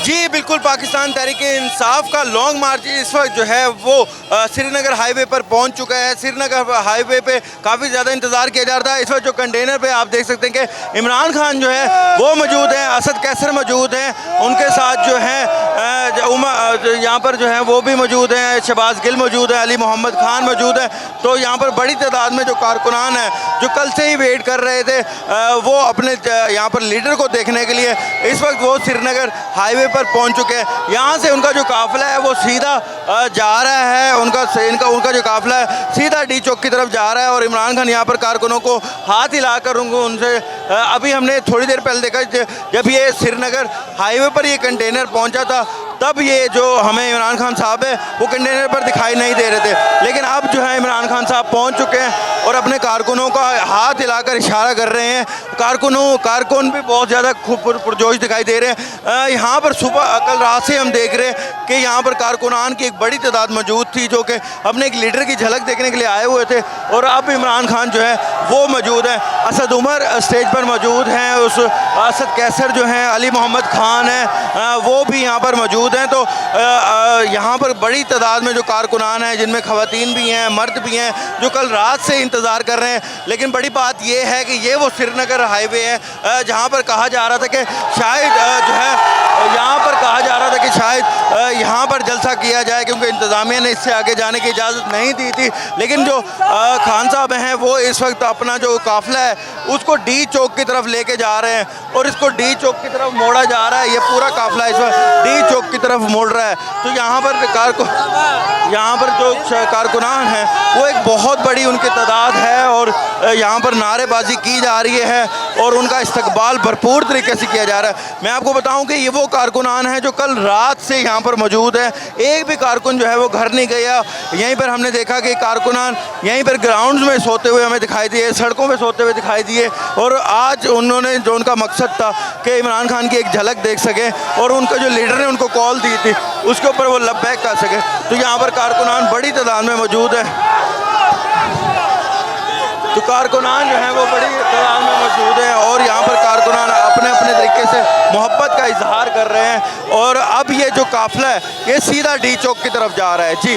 जी बिल्कुल, पाकिस्तान तहरीक-ए-इंसाफ का लॉन्ग मार्च इस वक्त जो है वो श्रीनगर हाईवे पर पहुंच चुका है। श्रीनगर हाईवे पे काफ़ी ज़्यादा इंतज़ार किया जा रहा था। इस वक्त जो कंटेनर पे आप देख सकते हैं कि इमरान खान जो है वो मौजूद हैं, असद कैसर मौजूद हैं, उनके साथ जो है यहाँ पर जो है वो भी मौजूद हैं, शहबाज गिल मौजूद है, अली मोहम्मद खान मौजूद है। तो यहाँ पर बड़ी तादाद में जो कारकुनान हैं जो कल से ही वेट कर रहे थे वो अपने यहाँ पर लीडर को देखने के लिए इस वक्त वो श्रीनगर हाईवे पर पहुंच चुके हैं। यहाँ से उनका जो काफ़िला है वो सीधा जा रहा है, उनका जो काफ़िला है सीधा डी चौक की तरफ जा रहा है। और इमरान खान यहाँ पर कारकुनों को हाथ हिलाकर उनसे अभी हमने थोड़ी देर पहले देखा जब ये श्रीनगर हाईवे पर ये कंटेनर पहुँचा था तब ये जो हमें इमरान खान साहब है वो कंटेनर पर दिखाई नहीं दे रहे थे, लेकिन अब जो है इमरान खान साहब पहुंच चुके हैं और अपने कारकुनों का हाथ हिलाकर इशारा कर रहे हैं। कारकुन भी बहुत ज़्यादा पुरजोश दिखाई दे रहे हैं। यहाँ पर सुबह कल रात से हम देख रहे हैं कि यहाँ पर कारकुनान की एक बड़ी तादाद मौजूद थी जो कि अपने एक लीडर की झलक देखने के लिए आए हुए थे। और अब इमरान खान जो है वो मौजूद हैं, असद उमर स्टेज पर मौजूद हैं, उस असद कैसर जो हैं, अली मोहम्मद खान हैं वो भी यहाँ पर मौजूद हैं। तो यहाँ पर बड़ी तादाद में जो कारकुनान हैं जिनमें ख़वातीन भी हैं, मर्द भी हैं, जो कल रात से इंतज़ार कर रहे हैं। लेकिन बड़ी बात ये है कि ये वो श्रीनगर हाईवे है जहाँ पर कहा जा रहा था कि शायद जो है यहाँ पर कहा जा रहा था कि शायद यहाँ पर जलसा किया जाए क्योंकि इंतज़ामिया ने इससे आगे जाने की इजाज़त नहीं दी थी। लेकिन जो खान साहब हैं वो इस वक्त अपना जो काफ़िला है उसको डी चौक की तरफ लेके जा रहे हैं और इसको डी चौक की तरफ मोड़ा जा रहा है। ये पूरा काफ़िला इस वक्त डी चौक की तरफ मोड़ रहा है। तो यहाँ पर जो कारकुनान हैं वो एक बहुत बड़ी उनकी तादाद है और यहाँ पर नारेबाजी की जा रही है और उनका इस्तकबाल भरपूर तरीके से किया जा रहा है। मैं आपको बताऊं कि ये वो कारकुनान हैं जो कल रात से यहाँ पर मौजूद है। एक भी कारकुन जो है वो घर नहीं गया। यहीं पर हमने देखा कि कारकुनान यहीं पर ग्राउंड्स में सोते हुए हमें दिखाई दिए, सड़कों पर सोते हुए दिखाई दिए। और आज उन्होंने जो उनका मकसद था कि इमरान खान की एक झलक देख सकें और उनका जो लीडर ने उनको कॉल दी थी उसके ऊपर वो लब्बैक कर सके। तो यहाँ पर कारकुनान बड़ी तादाद में मौजूद है। तो कारकुनान जो हैं वो बड़ी तादाद में मौजूद हैं और यहाँ पर कारकुनान अपने अपने तरीके से मोहब्बत का इजहार कर रहे हैं। और अब ये जो काफ़िला है ये सीधा डी चौक की तरफ जा रहा है। जी।